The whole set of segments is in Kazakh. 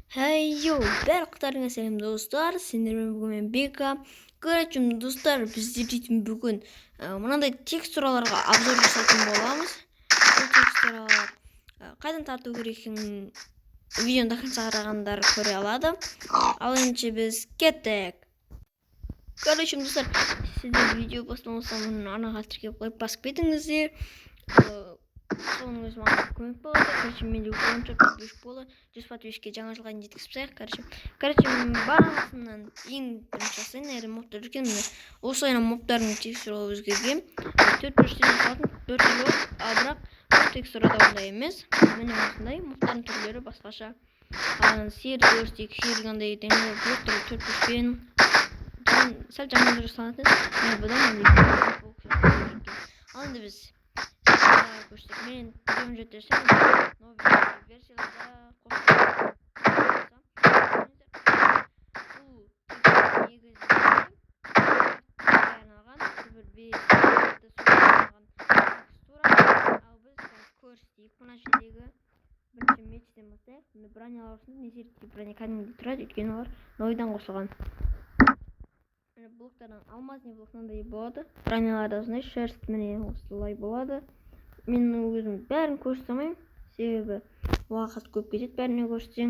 Хайо, барлықтарыңа сәлем достар. Сендермен бүгін мен Бека. Көрәтшім достар, біздер дейтін бүгін мынандай текстураларға обзор жасайтын боламыз. Бұл текстуралар қайдан тарту керек екенін видеоны до конца қарағандар көре алады. Ал енді біз кеттік. Короче, достар, сіздер видео бастамастан анаға тіркеп қойып басып кетіңіздер. Соның өзі маған көмек болады. Короче, менде 14-15 болды. 100 подписчикке жаңа жылға дейін жеткізсек. Короче, барлығынан ең бірінші жасайын, мобтар жүрген міне. Осылайынан моптардың текстуралы өзгерген. 4-5-тен салатын 4 түрлі, ал бірақ бұл текстурада ондай емес. Міне осындай моптардың түрлері басқаша. Сер көрсетейік, сер қандай демек бір түрлі 4-5-пен сәл жаман жасалатын. Бұдан ал енді біз мен видеоны жетесем новый версияларда қосып новыйдан қосылған. Блоктардан алмазный блоктандай болады. Броняларда осындай шерсть міне осылай болады. Мен өзім бәрін көрсетемін, себебі уақыт көп кетеді. Бәрін көрсетсең.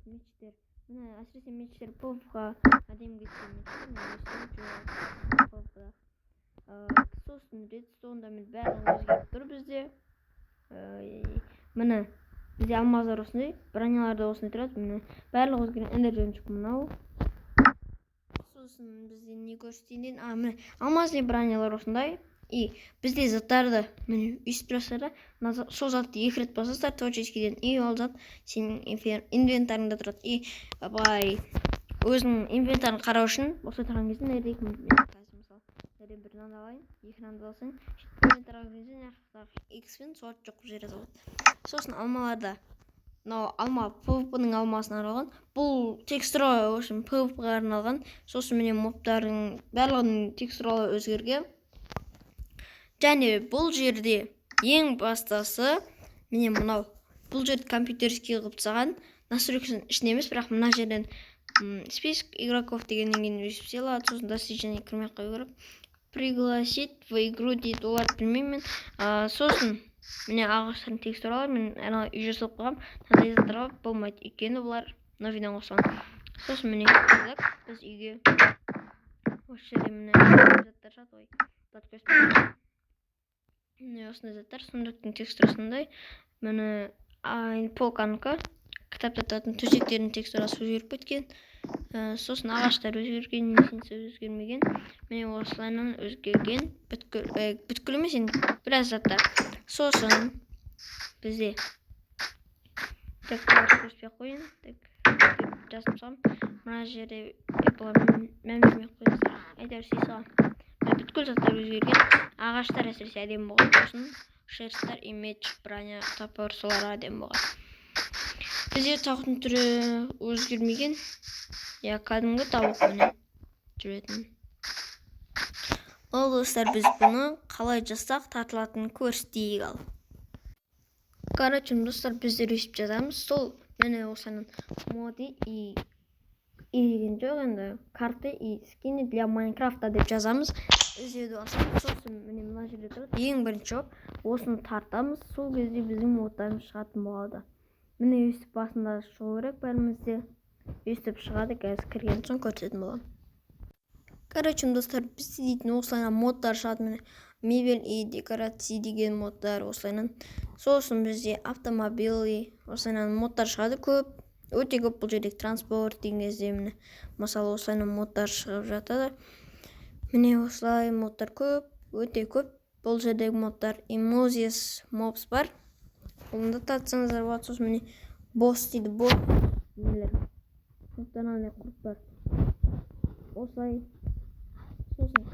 Мечтер. Міне әсіресе мечтер PvP-ға әдемі кеткен мечтер. Сосын редстоунда мен бәрін өзгеріп тұр бізде. Міне бізде алмаздар осындай, броняларда осындай тұрады. Міне барлығы өзгерген эндерджемчик мынау. Сосын бізде не көрсетейін? Міне алмазный бронялар осындай. И бізде заттарды міне өйстіп жасады. Сол затты екі рет басасыздар творческийден. И ол зат сенің инвентарыңда тұрады. И былай өзінің инвентарын қарау үшін осы тұрған кезде нәрек мысалы бір нан алайын, екі нанды алсаң, инвентарға кезде X-пен суат жоқ жерге салады. Сосын алмаларда мынау алма PvP-ның алмасына арналған. Бұл текстура үшін PvP-ға арналған. Сосын міне моптардың барлығының текстуралы өзгерген. Және бұл жерде ең бастасы міне мынау. Бұл жерде компьютерский қылып тастаған. Настройкасын ішіне емес, бірақ мына жерден список игроков дегеннен кейін өсіп селады. Сосын достижение кірмей қою керек. Пригласить в игру дейді. Оларды білмеймін мен. Сосын міне ағаштардың текстуралары мен үй жасап қойғам. Таңдай заттарға болмайды. Өйткені бұлар новыйдан қосылған. Сосын міне біз үйге осы жерде міне заттар жатыр ғой. Міне осындай заттар, сундықтың текстурасындай. Міне полканыкі кітапта тұратын төсектердің текстурасы өзгеріп кеткен. Сосын ағаштар өзгерген, несінсі өзгермеген. Міне осылайынан өзгерген. Бүткіл емес енді біраз заттар. Сосын бізде көспей қойын. Жазып салам. Мына жерде мәмірмей қойыңыздар. Әйтеуір салам. Бүткіл заттар өзгерген. Ағаштар әсіресе әдемі болған. Сосын шерстер, меч, броня, топор солар әдемі болған. Бізде тауықтың түрі өзгермеген. Кәдімгі тауық міне жүретін. Ол достар, біз бұны қалай жасақ тартылатынын көрсетейік ал. Короче, достар, біздер өсіп жазамыз. Сол міне осының моды и деген жоқ енді карты и скины для Майнкрафта деп жазамыз. Іздеуді алсам, сосын міне мына жерде тұрады. Ең бірінші жоп, осыны тартамыз. Сол кезде біздің модтарымыз шығатын болады. Міне өстіп басында шығу керек бәрімізде. Өстіп шығады, қазір кірген соң көрсететін боламын. Короче, достар, бізде дейтін осылайынан модтар шығады. Міне мебель и декорации деген модтар осылайынан. Сосын бізде автомобиль осылайынан модтар шығады көп. Өте көп бұл жердегі транспорт деген кезде міне мысалы осылайынан модтар шығып жатады. Міне осылай модтар көп, өте көп. Бұл жердегі модтар Emojis mobs бар. Онда татсаңыздар болады. Сосын міне босс дейді, босс нелер. Сосын құрт бар. Осылай. Сосын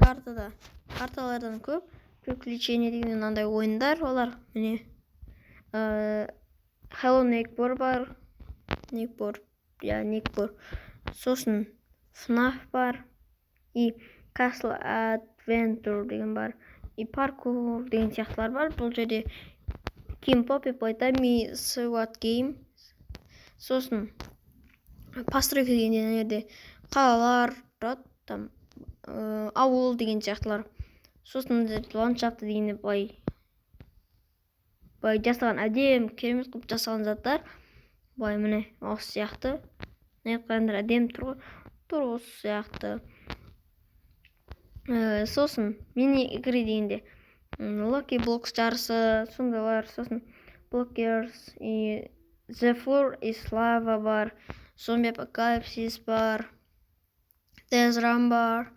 карталардан көп. Приключение деген мынандай ойындар олар. Міне Hello Neighbor бар. Нейкбор. Сосын FNAF бар. И Castle Adventure деген бар. И паркур деген сияқтылар бар. Бұл жерде Kim Poppy Playtime SWAT Game Сосын постройка деген жерде қалалар тұрады, там ауыл деген сияқтылар. Сосын ландшафты дегенде былай жасаған әдем керемет қылып жасаған заттар. Былай міне осы сияқты. Айтқандар әдем тұр осы сияқты. Сосын мини игры дегенде Lucky Blocks жарысы, сондайлар. Сосын Blockers и The Floor is Lava бар, Zombie Apocalypse бар, Death Run бар.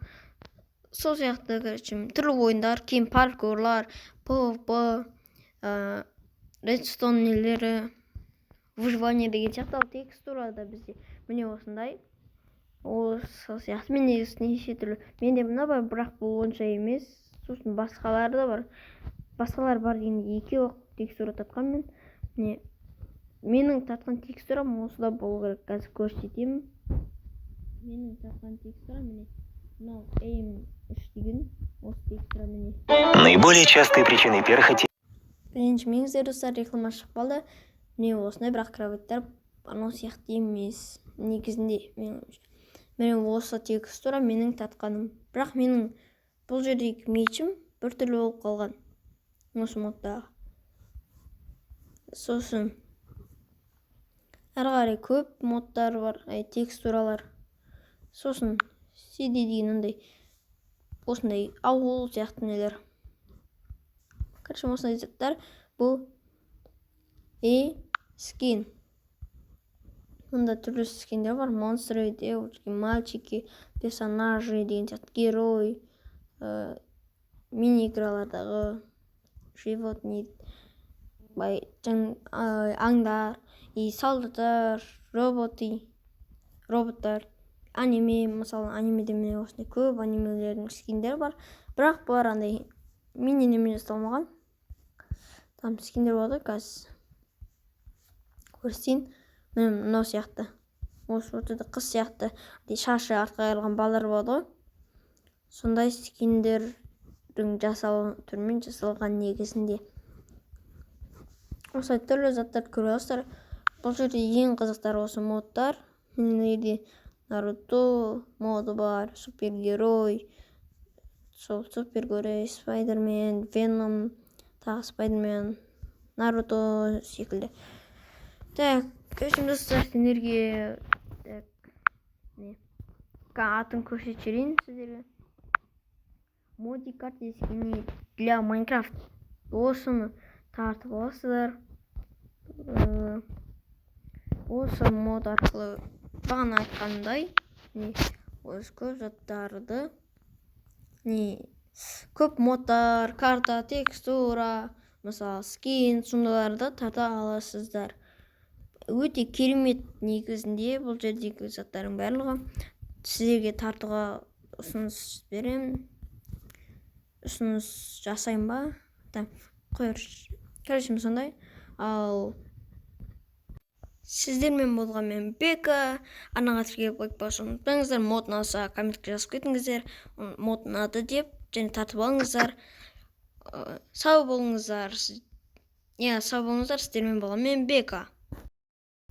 Сол сияқты, түрлі ойындар, кейін паркурлар, PvP, Redstone нелері, выживание деген сияқты. Ал текстурада бізде міне осындай. Сол сияқты. Мен неше түрлі. Менде мына бар, бірақ бұл онша емес. Сосын басқалары да бар. Басқалар бар дегенде екеу текстура татқан мен. Міне менің татқан текстурам осыда болу керек. Қазір көрсетемін. Менің татқан текстура міне мынау aim3 деген осы текстура міне. Наиболее частые причины перхоти. Ренжімеңіздер достар, реклама шығып қалды. Міне осындай, бірақ кроваттар анау сияқты емес. Негізінде міне осы текстура менің татқаным. Бірақ менің бұл жердегі мечім біртүрлі болып қалған. Осы моддағы. Сосын әрі қарай көп моддар бар, текстуралар. Сосын CD деген осындай ауыл сияқты нелер. Короче, осындай заттар. Бұл скин. Мұнда түрлі скиндер бар. Монстры, девочки, мальчики, персонажи деген сияқты, герой, мини-игралардағы животный, аңдар, и солдаттар, роботтар, аниме, мысалы анимеде міне осындай көп анимелердің скиндер бар. Бірақ бұлар андай мини немен жасалмаған. Там скиндер болады қазір. Көрсетейін. Мынау сияқты. Осы ортада қыз сияқты шашы артқа қайырылған балалар болады ғой. Сондай скиндердің түрмен жасалған негізінде. Осылай түрлі заттар көре аласыздар. Бұл жерде ең қызықтар осы моддар. Міне Наруто моды бар, супергерой, Спайдермен, Веном, тағы Спайдермен, Наруто секілді. Так, көрсем достар, энергия атын көрсетіп жіберейін сіздерге. Модикарт дискіне для Майнкрафт. Осыны тартып аласыздар. Осы мод арқылы бағана айтқандай, осы көп заттарды, көп моддар, карта, текстура, мысалы скин, сондайларды тарта аласыздар. Өте керемет негізінде бұл жердегі заттардың барлығы. Сіздерге тартуға ұсыныс беремін. Ұсыныс жасайын ба? Короче, сондай. Ал сіздермен болған мен Бека. Анаға тіркеліп қойып ұмытпаңыздар. Мод ұнаса комментке жазып кетіңіздер. Мод ұнады деп және тартып алыңыздар. Сау болыңыздар. Сіздермен болған мен Бека.